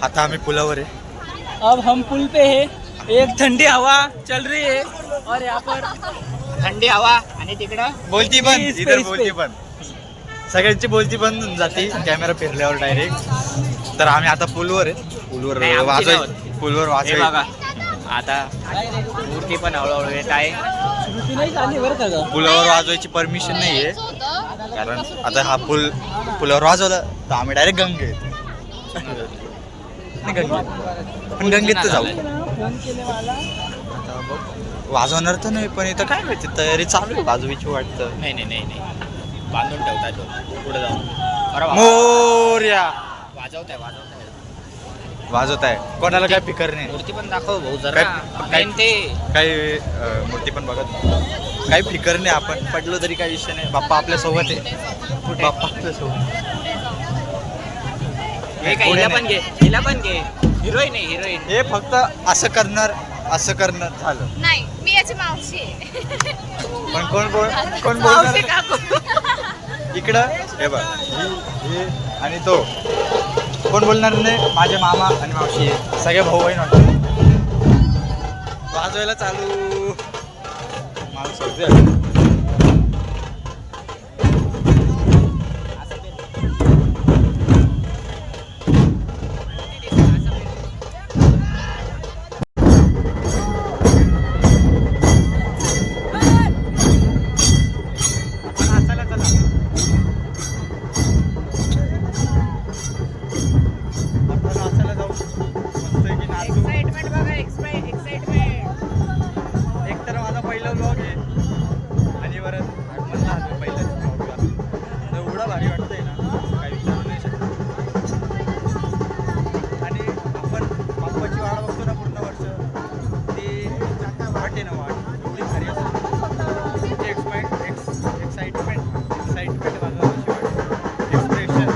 आता आम्ही पुलावर आहे. अब हम पुल पे है. एक ठंडी हवा चल रही है और यहाँ पर थंडी हवा आणि तिकडं बोलती बंद, Space, इधर space, बोलती space. बंद. सगळ्यांची बोलती बंद होऊन जाते कॅमेरा फिरल्यावर डायरेक्ट. तर आम्ही आता पुलवर आहे. पुलवर नाही, आमची वाजवाय नाही पुलवर हे वाजवाय. बघा आता मूर्ती पण हळूहळू येत आहे. श्रुती नाही झाली बरं का गं. पुलावर वाजवायची परमिशन नाहीये, कारण आता हा पुलावर वाजवला तर आम्ही डायरेक्ट गंगेत. नाही गंगेत, पण गंगेत तर जाऊ. फोन केले मला. आता बघ, वाजवणार तर नाही, पण इथं काय माहिती तयारी चालू आहे वाजवायची वाटतं. नाही नाही नाही नाही बांधून ठेवताय तो पुढे जाऊन. बरं बाबा. मोर्या वाजवताय वाजवत आहे. कोणाला काय फिकर नाही. मूर्ती पण दाखव भाऊ जरा. काय- मेन ते काही मूर्ती पण बघत काही फिकर नाही. आपण पडलो तरी काही विषय नाही. बाप्पा आपल्या सोबत आहे. बाप्पा आपल्या सोबत. हे काय पुढे हिला नाही. पण घे, हिला पण घे. हिरोईन आहे हिरोईन. हे फक्त असं करणार झालं. नाही मी याची मावशी आहे. पण कोण मावशी बोलणार काकू. इकडं हे बघ, हे आणि तो कोण बोलणार नाही. माझे मामा आणि मावशी आहे, सगळे भाऊ बहीण वाटतं. वाजवायला चालू मला सगळे. एक्साइटमेंट बघा एक्साइटमेंट. एक तर माझा पहिला व्लॉग आहे आणि परत म्हणलं आलो पहिल्याच व्लॉगला. एवढं भारी वाटतंय ना, काही विचारू नाही शकत. आणि आपण बाप्पाची वाट बघतो ना पूर्ण वर्ष, ती वाट आहे ना वाट एवढी भारी असते. एक्साइटमेंट माझं एक्सप्रेशन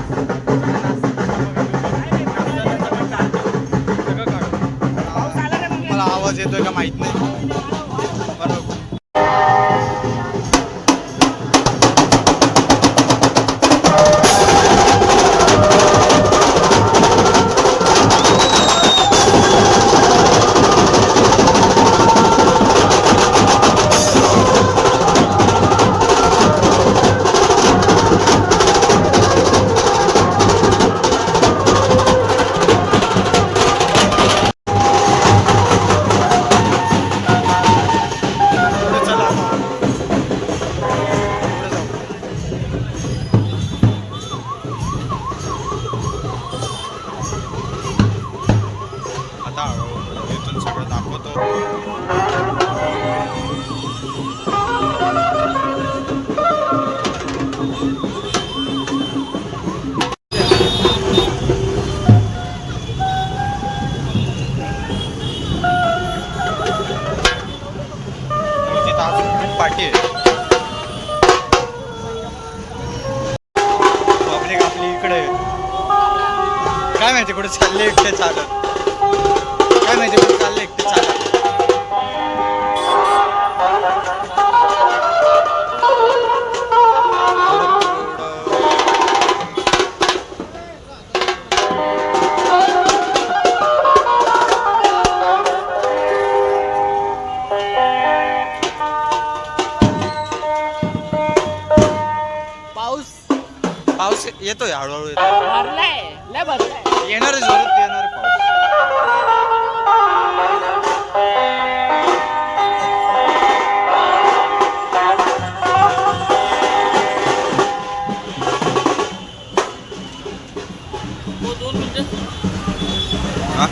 मला आवाज येतोय का माहित नाही. बरोबर. आता हळूहळू इथून सगळं दाखवतो. मूर्ती तर अजून खूप पाठी आहे. पब्लिक आपली इकडे आहे. काय माहिती कुठे चालले एकटे चालत. काय माहिती कुठे चालले एकटे चालत. पाऊस येतोय हळूहळू येतोय. भरलाय लय भरलाय. येणार आहे, जोरात येणार आहे पाऊस. हा?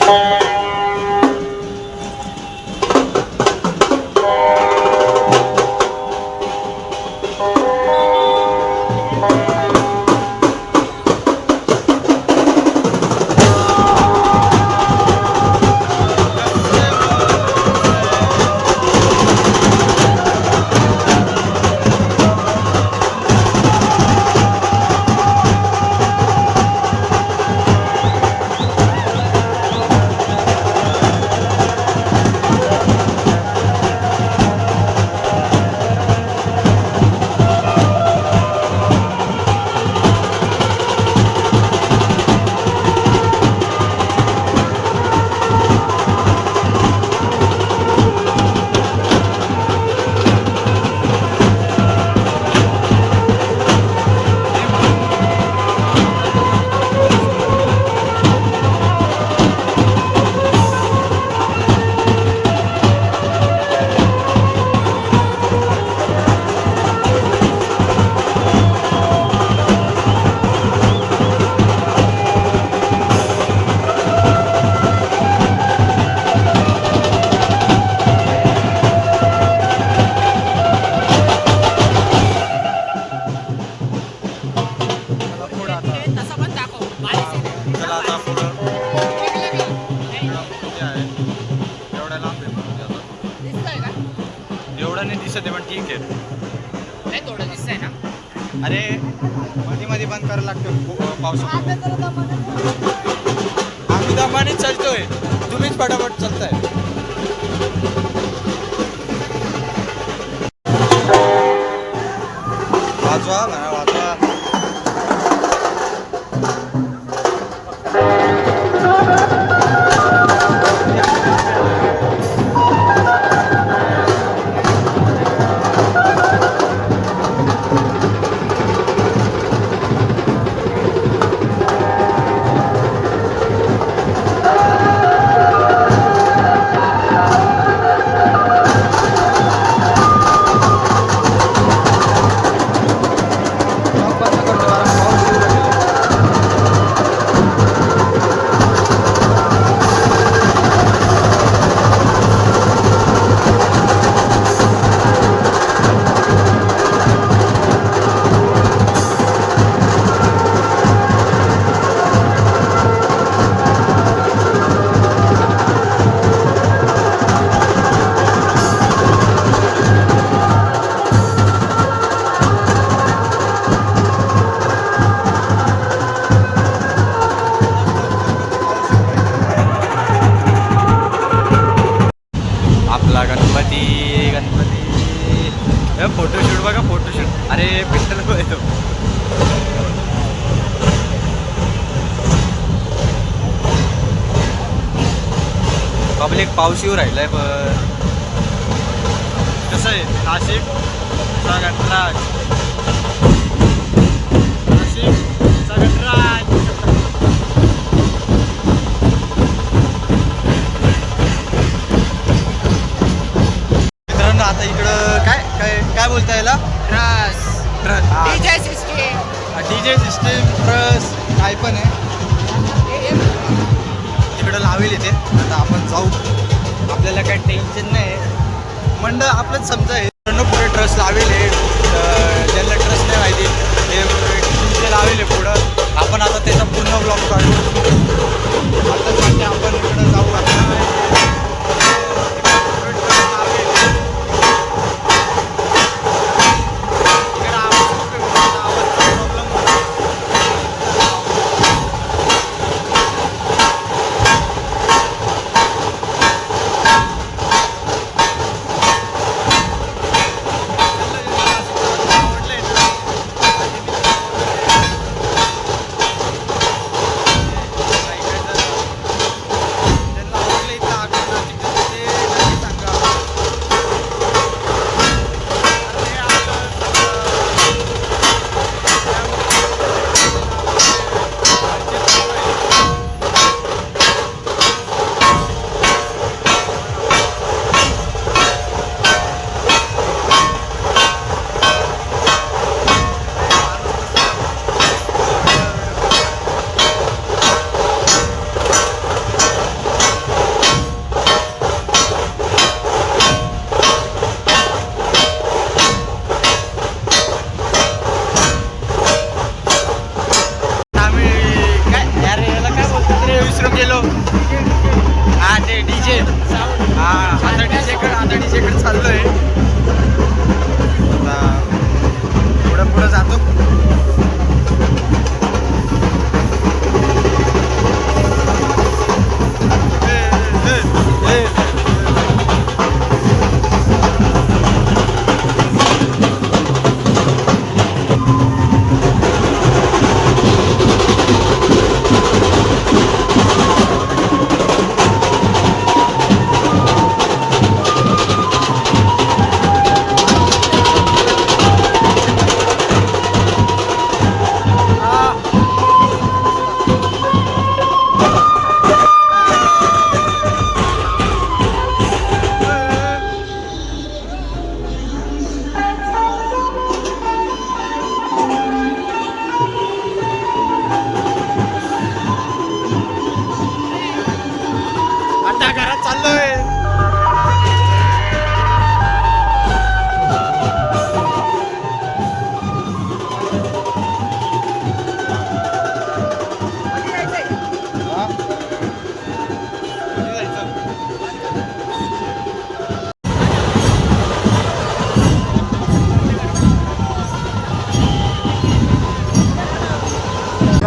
आता तसं पण दाखव चला आता पुढं दिसतोय किती आहे एवढ्या लांब आहे म्हणजे आता का एवढं नाही दिसत आहे पण ठीक आहे. नाही थोडं दिसतंय ना अरे मध्ये मध्ये बंद करायला लागतं पावसामुळे. आम्ही दमानेच चालतोय तुम्हीच फटाफट चालताय. वाजवा म्हणा वाजवा. आपला गणपती फोटोशूट बघा फोटोशूट. अरे पिस्टल येतो. पब्लिक पाऊस येऊ राहिलाय पण कसं आहे नाशिक गणराज नाशिक गणराज. मित्रांनो आता इकडं काय काय काय बोलता याला रस truss DJ system DJ system truss काय पण आहे तिकडं लावेल इथे. आता आपण जाऊ आपल्याला काही टेन्शन नाही. मंडळ आपलंच समजा आहे पुढे ट्रस लावेल आहे. ज्यांना ट्रस नाही माहिती ते लावेल आहे पुढं. आपण आता त्याचा पूर्ण ब्लॉग काढू. आता सध्या आपण इकडं जाऊ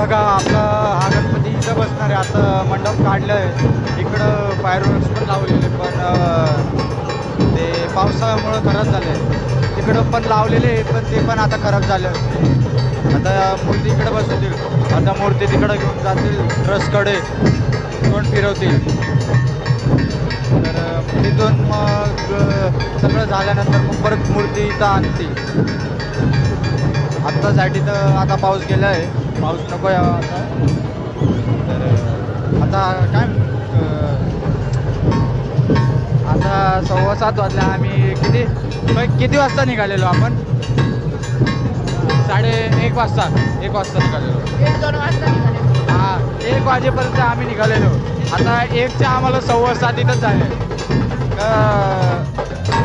बघा आपला हा गणपती इथं बसणार आहे. आता मंडप काढलं आहे, इकडं फायरवर्क्स पण लावलेले, पण ते पावसामुळं खराब झाले. तिकडं पण लावलेले आहेत, पण ते पण आता खराब झाले असते. आता मूर्ती इकडे बसवतील, आता मूर्ती तिकडं घेऊन जातील ट्रस्टकडे, कोण फिरवतील. तर तिथून मग सगळं झाल्यानंतर मग परत मूर्ती इथं आणतील. आत्तासाठी तर आता पाऊस गेला आहे, पाऊस नको यावा आता. तर आता काय आता 7:15 वाजल्या. आम्ही किती वाजता निघालेलो आपण? 1:30 वाजता निघालेलो. 1-2 वाजता निघाले. हां, 1 वाजेपर्यंत आम्ही निघालेलो. आता 1च्या आम्हाला 7:15 इथंच झाले.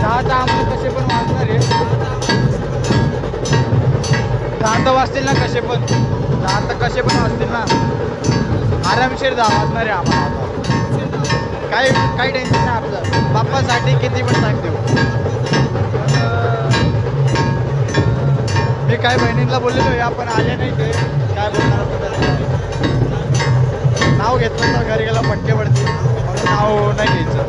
10चा आम्हाला कसे पण वाजणार आहे. 10 वाजतील ना कसे पण, 10 कसे पण वाजतील ना. आरामशीर वाजणार आहे आम्हाला. काही टेन्शन नाही आपलं. बाप्पासाठी किती पण टाईम देऊ. मी काय बहिणींना बोललेलो आहे, आपण आले नाही ते काय बोलणार आपण. नाव घेतलं तर घरी गेला फटके पडतील, म्हणून नाव नाही घ्यायचं.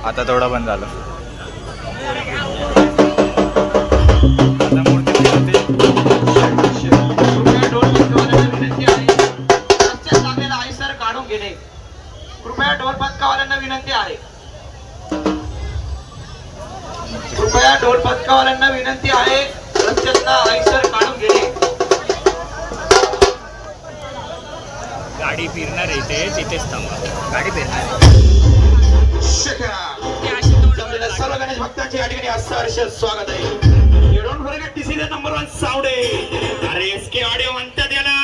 आता थोडं बंद झालं. आता मूर्ती फिरवते. आईसर काढून घेणे. कृपया ढोल पथकावाल्यांना विनंती आहे. कृपया ढोल पथकावाल्यांना विनंती आहे. रस्त्यातला आईसर काढून घेणे. गाडी फिरणार आहे तिथेच थांबा. गाडी फिरणार सर्व गणेश भक्तांची या ठिकाणी सहर्ष स्वागत आहे. You don't forget to see the number 1 Sawade. अरे इसके ऑडिओ म्हणतात याला.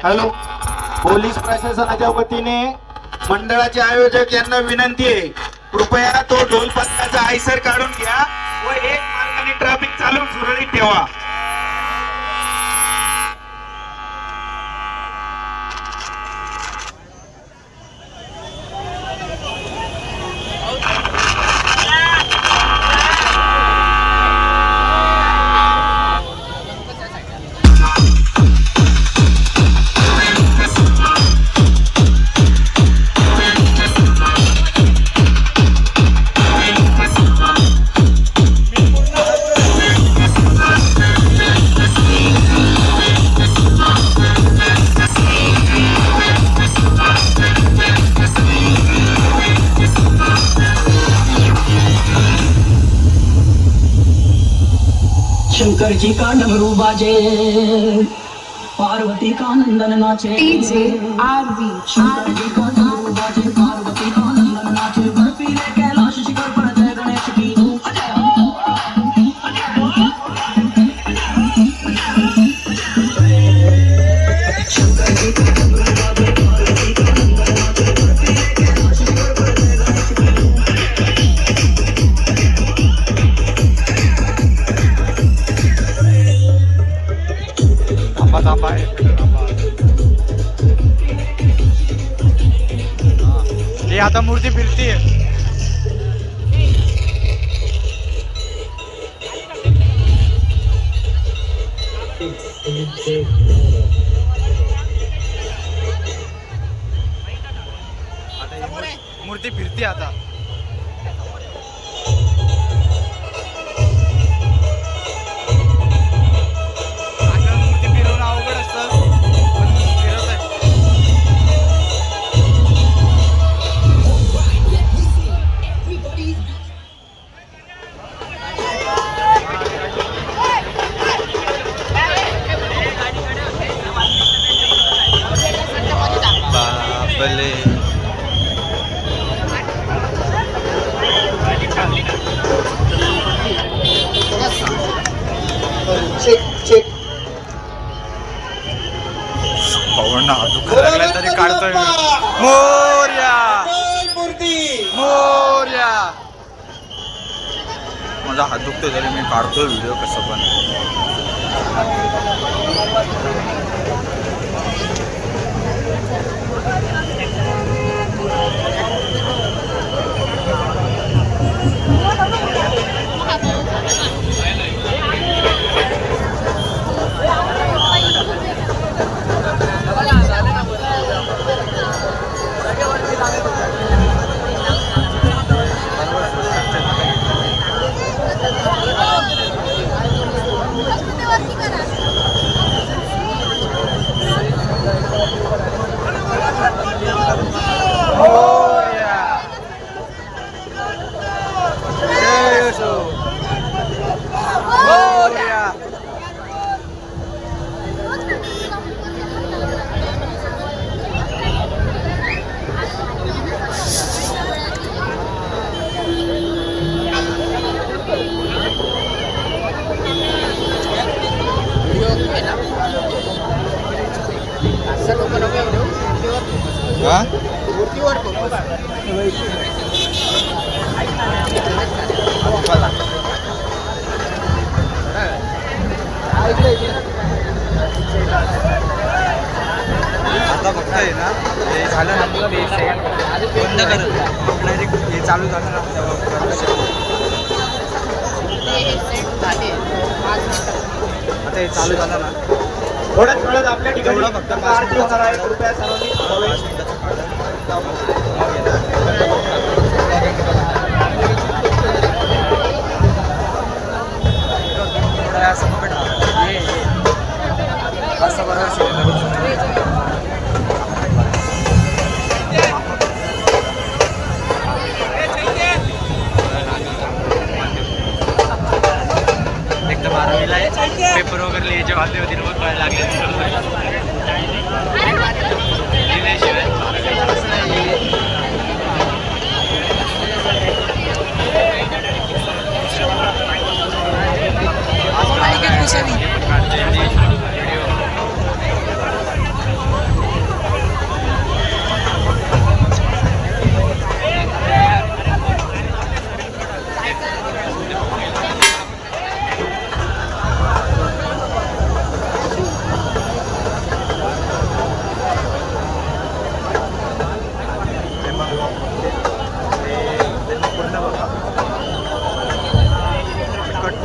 हॅलो, पोलीस प्रशासनाच्या वतीने मंडळाचे आयोजक यांना विनंती आहे, कृपया तो ढोल पथकाचा आयसर काढून घ्या व एक मार्गाने ट्रॅफिक चालू सुरळीत ठेवा. शंकर जी का डमरू बाजे, पार्वती का नंदन नाचे, शंकर जी का डमरू बाजे, पार्वती का नंदन नाचे, बर्फीले कैलाश शिखर पर जय गणेश की शंकर जी का डमरू बाजे, पार्वती का नंदन नाचे, बर्फीले कैलाश शिखर पर जय गणेश की थांबा आहे. हे आता मूर्ती फिरतीये. मूर्ती फिरते आता. पवन दुखायला लागलाय तरी काढतोय. मोरया मोरया. माझा हात दुखतोय तरी मी काढतोय व्हिडिओ कसं पण. आता फक्त आहे ना हे झालं ना बंद करत डायरेक्ट हे चालू झालं ना आता हे चालू झालं ना थोड्यात आपल्या ठिकाणी फक्त आरती होणार आहे. कृपया सर्वांनी असं बरोबर. एकदम 12वीला आहे पेपर वगैरे लिहायचे वाचले होते मग कळायला लागले.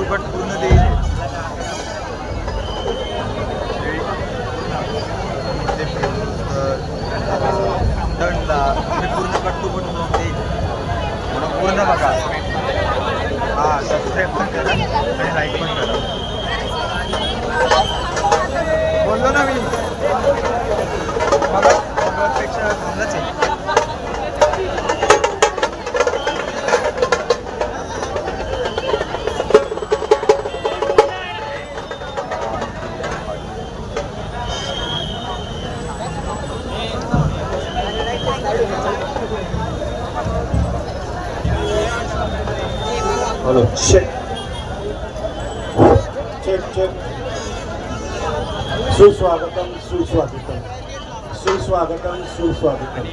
फुकट पूर्ण देईल. दंडला मी पूर्ण कट टू कट देईल म्हणून पूर्ण बघा. हां सबस्क्राईब पण करा आणि लाईक पण करा. बोललो ना मी पेक्षा चांगलंच आहे. Hello check check check. सुस्वागतम सुस्वागतम सुस्वागतम सुस्वागतम.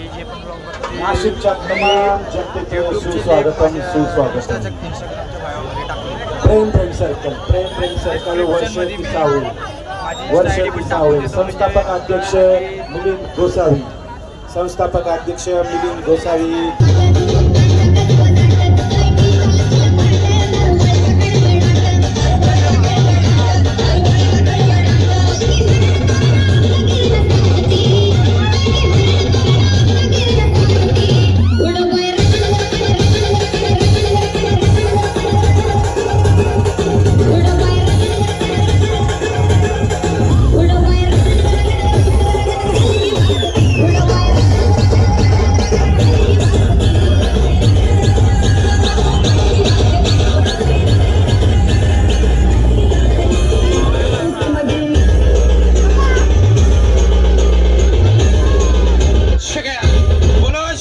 नाशिकच्या तमाम जनतेचे सुस्वागतम सुस्वागतम. प्रेम प्रेम सर्कल वर्ष 30 संस्थापक अध्यक्ष मिलिंद गोसावी.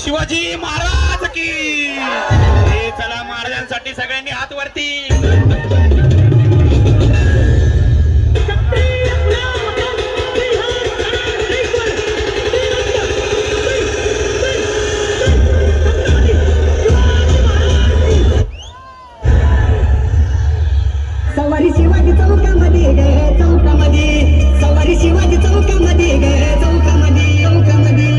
शिवाजी महाराज की. चला महाराजांसाठी सगळ्यांनी हात वरती. सवारी शिवाजी चौकामध्ये गे चौकामध्ये. सवारी शिवाजी चौकामध्ये गे चौकामध्ये चौकामध्ये.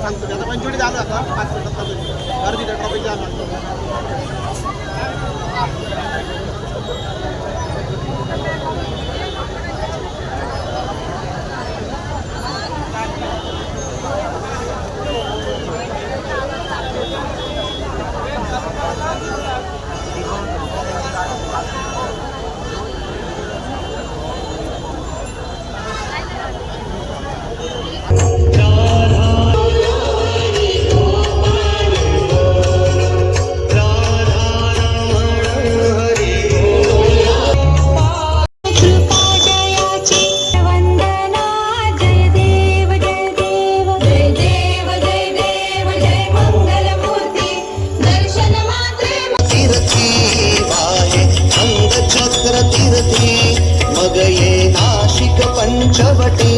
सांगतो आता पंचवटी झालं आता 5 मिनिटात गर्दी ट्रॉफिक झालं. कृपा जयाची वंदना जय देव जय देव जय देव जय देव जय मंगलमूर्ती दर्शन मात्रे तीर्थी वाहे अंगचक्र तीर्थी मग ये नाशिक पंचवटी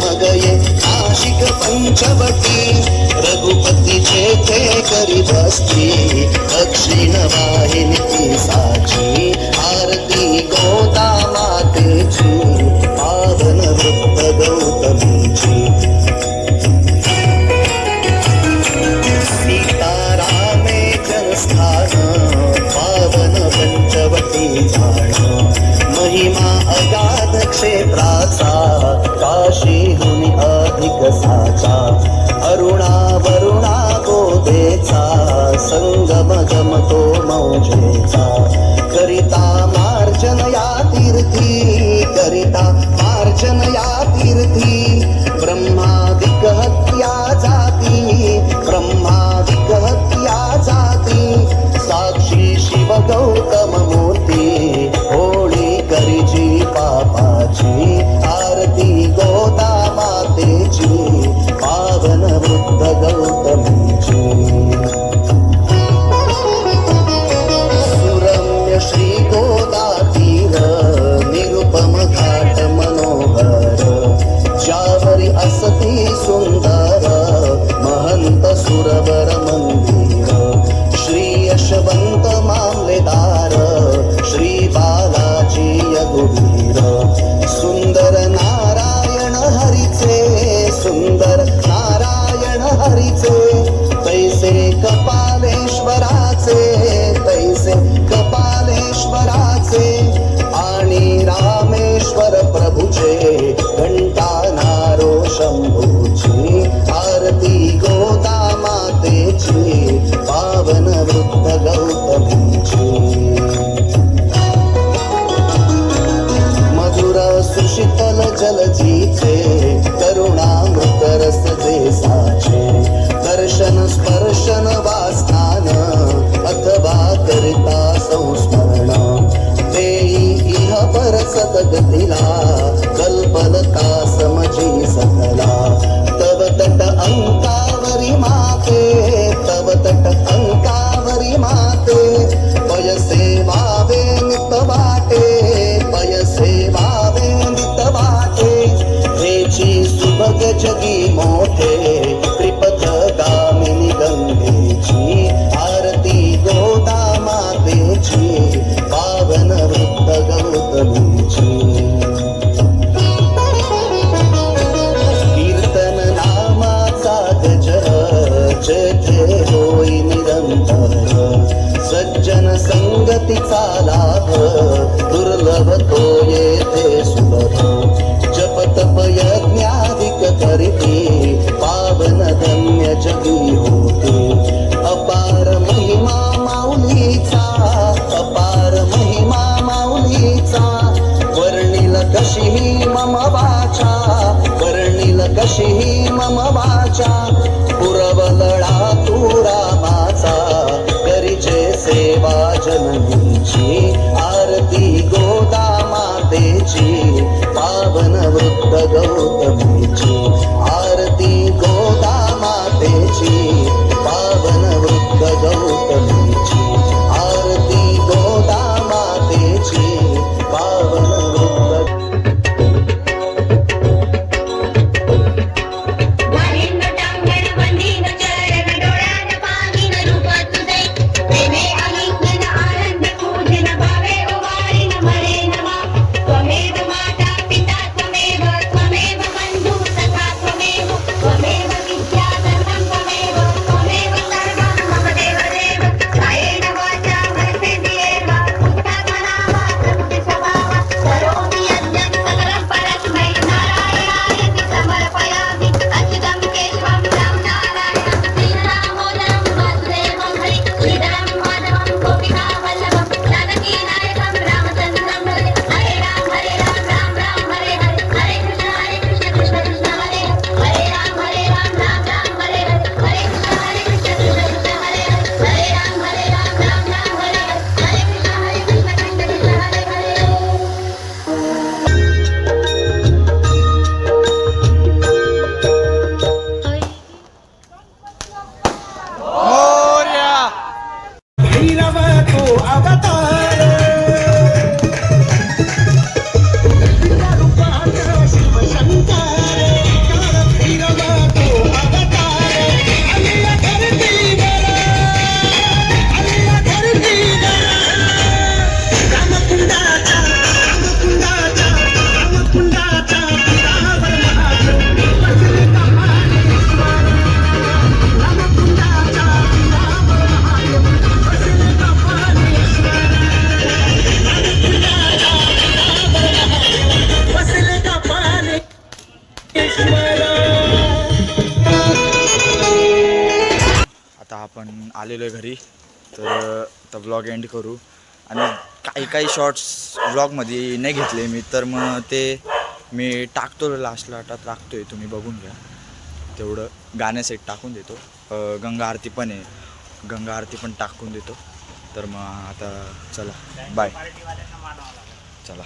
मग ये नाशिक पंचवटी रघुपती जेथे करी बसती दक्षिण वाहिनी साची आरती गोदा मातेची पावन वृत्त गौतमीची सीतारामे जनस्थान पावन पंचवटी झाण महिमा अगाध क्षेत्राचा काशीहुनी अधिक साचा अरुणा वरुणा गोदेचा संगम गमतो मौजेचा करिता मार्जन या तीर्थी करिता मार्जन या तीर्थी ब्रह्मादिक हत्या जाती ब्रह्मादिक हत्या जाती साक्षी शिव गौतम मूर्ती होळी करीची पापाची आरती गोदा मातेची पावन वृद्ध गौतमीची सुरम्य श्री गोदा तीर निरुपम घाट मनोहर ज्यावरी असती सुंदर महंत सुरवर मंदिर श्री यशवंत मामलेदार श्री बालाजी यदुवीर सुंदर नारायण हरीचे सुंदर नारायण हरीचे तैसे कपालेश्वराचे तैसे कपालेश्वराचे आणि रामेश्वर प्रभूचे घंटानारो शंभूची आरती गोदा मातेची पावन वृद्ध गौतमीची मधुर सुशीतल जलजीचे करुणामृत रस जे साचे दर्शन स्पर्शन वास्तान अथवा करिता संस्मरण देई इह पर सदगतीला कल्पलता समजी सकला तव तट अंकावरी माते तव तट अंकावरी माते पयसे वावे नित वाटे पयसे वावे नित वाटे हेची सुभग जगी मोठे त्रिपथ गामिनी गंगेची आरती गोदा मातेची पावन वृद्ध गौतमीची कीर्तन नामाचा गजर जेथे होई निरंतर सज्जन संगतीचा लाभ दुर्लभ तो येथे सुलभ जप तप यज्ञाधिक करीती पावन धन्य जगी होते अपार महिमा माऊलीचा अपार महिमा माऊलीचा वर्णिल कशीही मम वाचा वर्णिल कशीही मम वाचा पुरवलळा तू रामाचा करीचे सेवा जननीची आरती गोदा मातेची पावन वृद्ध गौतमीची आरती गोदा मातेची पावन वृद्ध गौतमीची आरती गोदा मातेची पावन वृद्ध वाहिन टांगण बंदीन चरण डोळ्यात पाहिन रूप तुझे प्रेमे अलिंगन आनंद पूजन भावे ओवाळीन मरे नमा त्वमेव माता पिता त्वमेव त्वमेव बंधु आपण आलेलो आहे घरी, तर आता ब्लॉग एंड करू. आणि काही शॉर्ट्स ब्लॉगमध्ये नाही घेतले मी, तर मग ते मी टाकतो लास्टला टाकतोय, तुम्ही बघून घ्या. तेवढं गाण्यासाठी टाकून देतो. गंगा आरती पण आहे, गंगा आरती पण टाकून देतो. तर मग आता चला बाय, चला.